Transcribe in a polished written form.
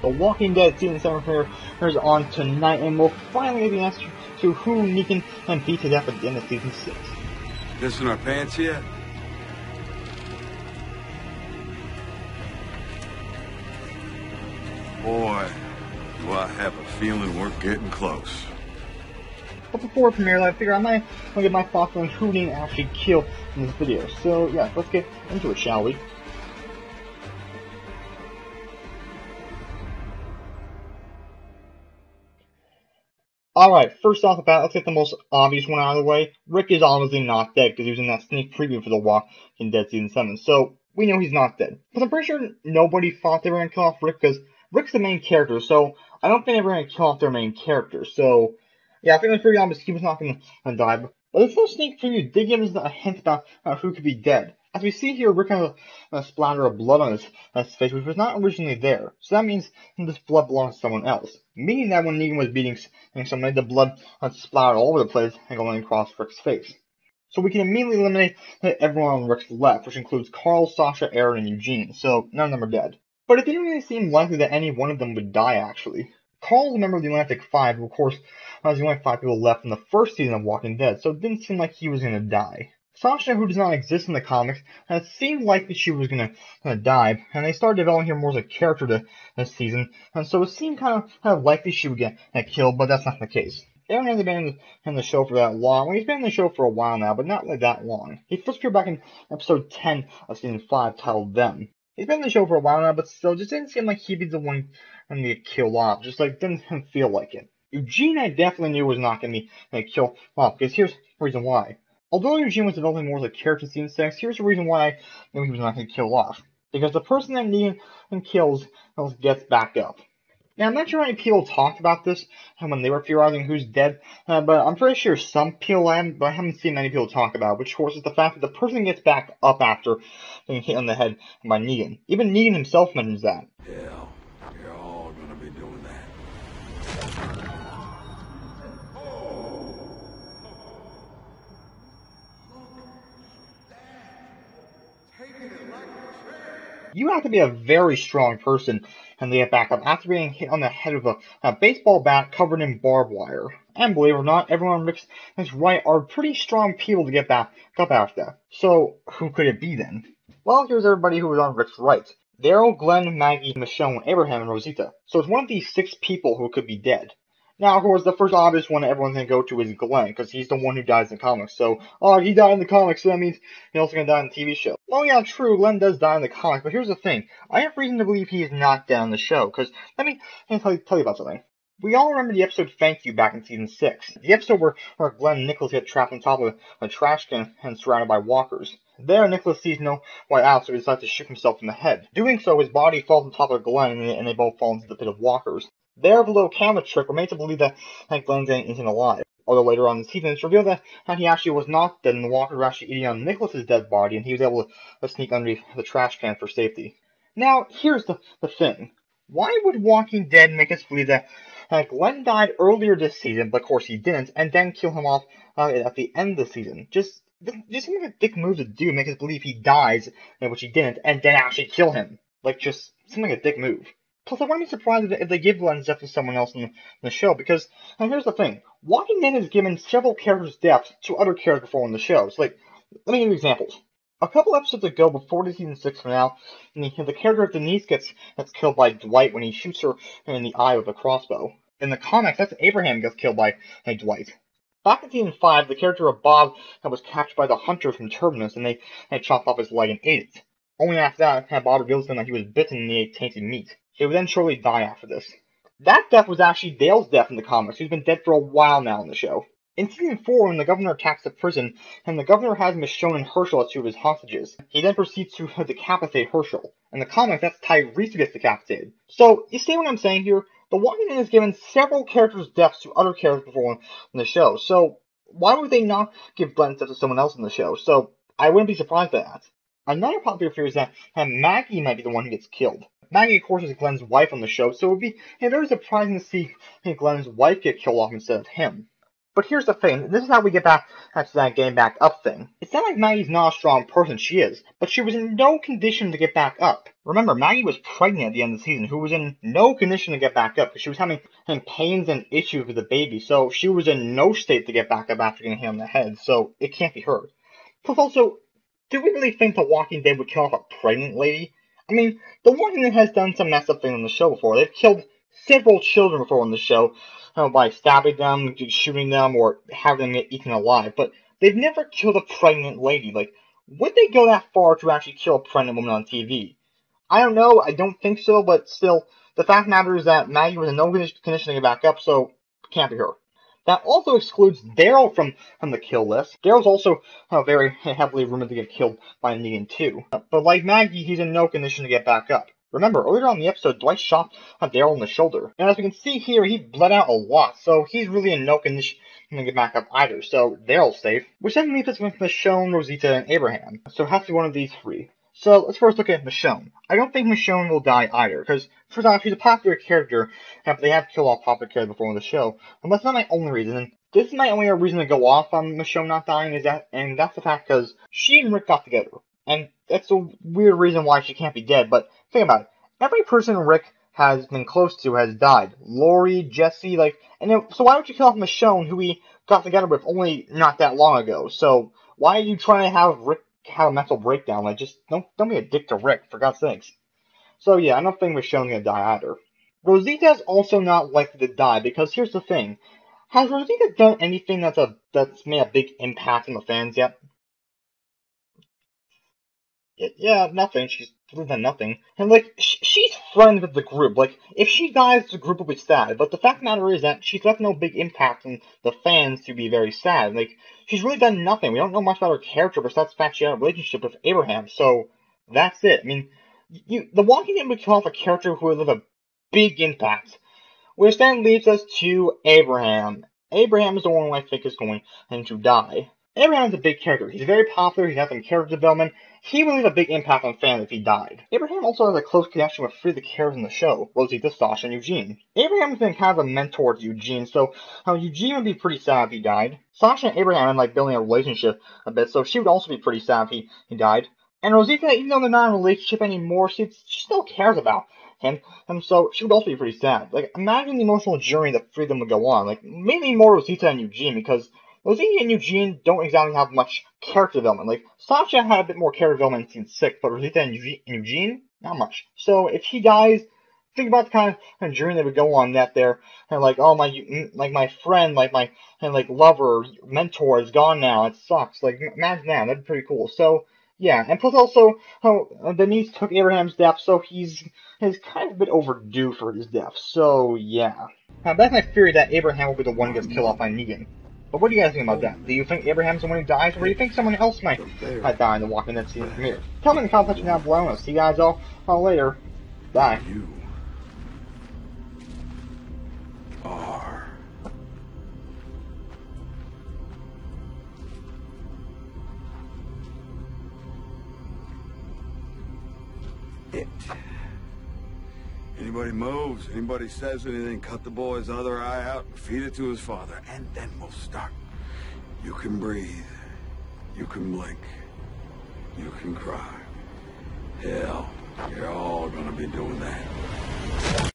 The Walking Dead Season 7 premiere is on tonight, and we'll finally get the answer to who Negan and beat to death at the end of Season 6. This in our pants yet? Boy, do I have a feeling we're getting close. But before premiere, I figure I might get my thoughts on who Negan actually killed in this video. So yeah, let's get into it, shall we? Alright, first off the bat, let's get the most obvious one out of the way. Rick is obviously not dead, because he was in that sneak preview for The Walking Dead Season 7, so we know he's not dead. But I'm pretty sure nobody thought they were going to kill off Rick, because Rick's the main character, so I don't think they were going to kill off their main character. So, yeah, I think it was pretty obvious he was not going to die. But this little sneak preview did give us a hint about who could be dead. As we see here, Rick has a splatter of blood on his face, which was not originally there. So that means this blood belongs to someone else. Meaning that when Negan was beating somebody, the blood splattered all over the place and going across Rick's face. So we can immediately eliminate everyone on Rick's left, which includes Carl, Sasha, Aaron, and Eugene. So none of them are dead. But it didn't really seem likely that any one of them would die, actually. Carl's a member of the Atlantic 5, who of course was the only 5 people left in the first season of Walking Dead, so it didn't seem like he was going to die. Sasha, who does not exist in the comics, it seemed likely she was going to die, and they started developing her more as a character this season, and so it seemed kind of likely she would get killed, but that's not the case. Aaron hasn't been in the show for that long. Well, he's been in the show for a while now, but not like that long. He first appeared back in episode 10 of season 5, titled Them. He's been in the show for a while now, but still, just didn't seem like he'd be the one to get killed off. Just like, didn't feel like it. Eugene, I definitely knew was not going to be killed off, because here's the reason why. Although Eugene was developing more as a character in Season 6, here's the reason why I knew he was not going to kill off. Because the person that Negan kills gets back up. Now, I'm not sure how many people talked about this when they were theorizing who's dead, but I'm pretty sure some people but I haven't seen many people talk about it, which of course is the fact that the person gets back up after being hit on the head by Negan. Even Negan himself mentions that. Hell, you're all gonna be doing that. You have to be a very strong person and they get back up after being hit on the head with a baseball bat covered in barbed wire. And believe it or not, everyone on Rick's right are pretty strong people to get back up after that. So, who could it be then? Well, here's everybody who was on Rick's right. Daryl, Glenn, Maggie, Michonne, Abraham, and Rosita. So it's one of these 6 people who could be dead. Now, of course, the first obvious one that everyone's going to go to is Glenn, because he's the one who dies in the comics. So, he died in the comics, so that means he's also going to die in the TV show. Well, yeah, true, Glenn does die in the comics, but here's the thing. I have reason to believe he is not dead in the show, because let me tell you about something. We all remember the episode Thank You back in Season 6. The episode where Glenn and Nicholas get trapped on top of a trash can and surrounded by walkers. There, Nicholas sees no way out, so he decides to shoot himself in the head. Doing so, his body falls on top of Glenn, and they both fall into the pit of walkers. There, the little camera trick, we're made to believe that Glenn's isn't alive. Although later on in the season, it's revealed that he actually was not dead, and the walkers were actually eating on Nicholas's dead body, and he was able to sneak underneath the trash can for safety. Now, here's the thing. Why would Walking Dead make us believe that Glenn died earlier this season, but of course he didn't, and then kill him off at the end of the season? Just seems like a dick move to do, make us believe he dies, which he didn't, and then actually kill him. Like, just seems like a dick move. Plus, I wouldn't be surprised if they give Glenn's death to someone else in the show, because, and here's the thing, Walking Dead has given several characters' deaths to other characters before in the show. So, like, let me give you examples. A couple episodes ago, before the Season 6 finale, the character Denise gets killed by Dwight when he shoots her in the eye with a crossbow. In the comics, that's Abraham gets killed by Dwight. Back in Season 5, the character of Bob was captured by the hunters from Terminus, and they chopped off his leg and ate it. Only after that, Bob reveals to them that he was bitten and he ate tainted meat. He would then shortly die after this. That death was actually Dale's death in the comics, who's been dead for a while now in the show. In Season 4, when the governor attacks the prison, and the governor has Michonne and Herschel as 2 of his hostages, he then proceeds to decapitate Herschel. In the comics, that's Tyrese who gets decapitated. So, you see what I'm saying here? The Walking Dead has given several characters deaths to other characters before in the show, so why would they not give Glenn's death to someone else in the show? So, I wouldn't be surprised by that. Another popular theory is that Maggie might be the one who gets killed. Maggie, of course, is Glenn's wife on the show, so it would be very surprising to see Glenn's wife get killed off instead of him. But here's the thing, this is how we get back to that getting back up thing. It's not like Maggie's not a strong person, she is, but she was in no condition to get back up. Remember, Maggie was pregnant at the end of the season, who was in no condition to get back up, because she was having pains and issues with the baby, so she was in no state to get back up after getting hit on the head, so it can't be her. Plus also, do we really think The Walking Dead would kill off a pregnant lady? I mean, The Walking Dead has done some messed up things on the show before. They've killed several children before on the show, by stabbing them, shooting them, or having them get eaten alive, but they've never killed a pregnant lady. Like, would they go that far to actually kill a pregnant woman on TV? I don't know, I don't think so, but still, the fact matters that Maggie was in no condition to get back up, so it can't be her. That also excludes Daryl from the kill list. Daryl's also very heavily rumored to get killed by Negan too. But like Maggie, he's in no condition to get back up. Remember, earlier on in the episode, Dwight shot Daryl in the shoulder. And as we can see here, he bled out a lot, so he's really in no condition to get back up either, so Daryl's safe. Which then leaves us with Michonne, Rosita, and Abraham. So it has to be one of these three. So let's first look at Michonne. I don't think Michonne will die either, because first off, she's a popular character, and they have killed off popular characters before on the show. And that's not my only reason. And this is my only reason to go off on Michonne not dying, and that's the fact because she and Rick got together. And that's a weird reason why she can't be dead, but think about it. Every person Rick has been close to has died. Lori, Jesse, so why would you kill off Michonne, who he got together with only not that long ago? So why are you trying to have Rick have a mental breakdown? Like, just don't be a dick to Rick, for God's sakes. So yeah, I don't think Michonne's gonna die either. Rosita's also not likely to die, because here's the thing. Has Rosita done anything that's made a big impact on the fans yet? Yeah, nothing. She's really done nothing. And, she's friends with the group. Like, if she dies, the group will be sad. But the fact of the matter is that she's left no big impact on the fans to be very sad. Like, she's really done nothing. We don't know much about her character besides the fact she had a relationship with Abraham. So, that's it. I mean, The Walking Dead would kill off a character who would leave a big impact. Which then leads us to Abraham. Abraham is the one who I think is going to die. Abraham's a big character. He's very popular. He's had some character development. He would leave a big impact on fans if he died. Abraham also has a close connection with three of the characters in the show, Rosita, Sasha, and Eugene. Abraham's been kind of a mentor to Eugene, so Eugene would be pretty sad if he died. Sasha and Abraham are building a relationship a bit, so she would also be pretty sad if he died. And Rosita, even though they're not in a relationship anymore, she still cares about him, and so she would also be pretty sad. Imagine the emotional journey the three of them would go on. Mainly more Rosita and Eugene, because Rosita and Eugene don't exactly have much character development. Sasha had a bit more character development in Season 6, but Rosita and Eugene, not much. So if he dies, think about the kind of journey they would go on that they're, and my friend, my lover, mentor is gone now. It sucks. Imagine that. That'd be pretty cool. So, yeah, and plus also, Denise took Abraham's death, so he's kind of a bit overdue for his death. So, yeah. Now, that's my theory that Abraham will be the one who gets killed off by Negan. But what do you guys think about that? Do you think Abraham's the one who dies, or do you think someone else might die in the Walking Dead season premiere? Tell me in the comment section down below, and I'll see you guys all later. Bye. You are it. Anybody moves, anybody says anything, cut the boy's other eye out and feed it to his father, and then we'll start. You can breathe. You can blink. You can cry. Hell, you're all gonna be doing that.